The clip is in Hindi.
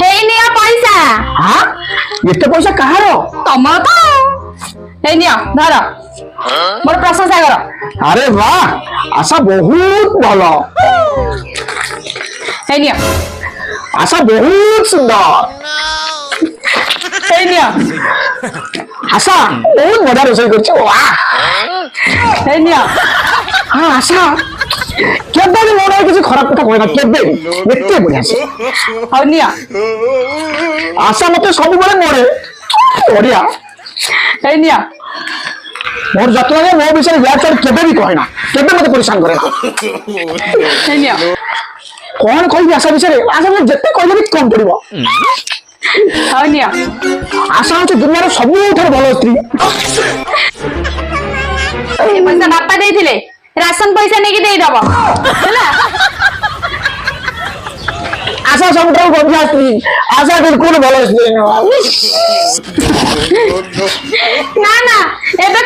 ହେଇ ନିଅ ପଇସା। हाँ एते पैसा कहार ତମର ତ ହେଇ ନିଅ ଧର ମୋର ପ୍ରଶଂସା କର। अरे वाह आशा बहुत भलो ହେଇ ନିଅ आशा बहुत सुंदर ହେଇ ନିଅ आशा बहुत मजा रोषेई करछ वाह ହେଇ निଅ हाँ आशा केबे भी मोर किसी खराब कथा कहना केबे एते बढ़िया से ହଉ ନିଅ आशा मते सब बळे मोरे बढ़िया ହେଇ निଅ मोर जत्न में मो विषय या चल केबे भी कहना केबे मते परेशान करे ना ହେଇ ନିଅ कौन कहि आशा विषय आशा में जत्ते कहले भी कम पड़िबो ହଉ ନିଅ आशा होचे दुनिया रो सबुठार भलो स्त्री ଏ ପଇସା ବାପା ଦେଇଥିଲେ ରାସନ ପଇସା ନେଇକି ଦେଇଦବ ହେଲା। आशा सबुठार बढ़िया स्त्री आशा बिल्कुल भलो स्त्री ନା ନା ଏବେ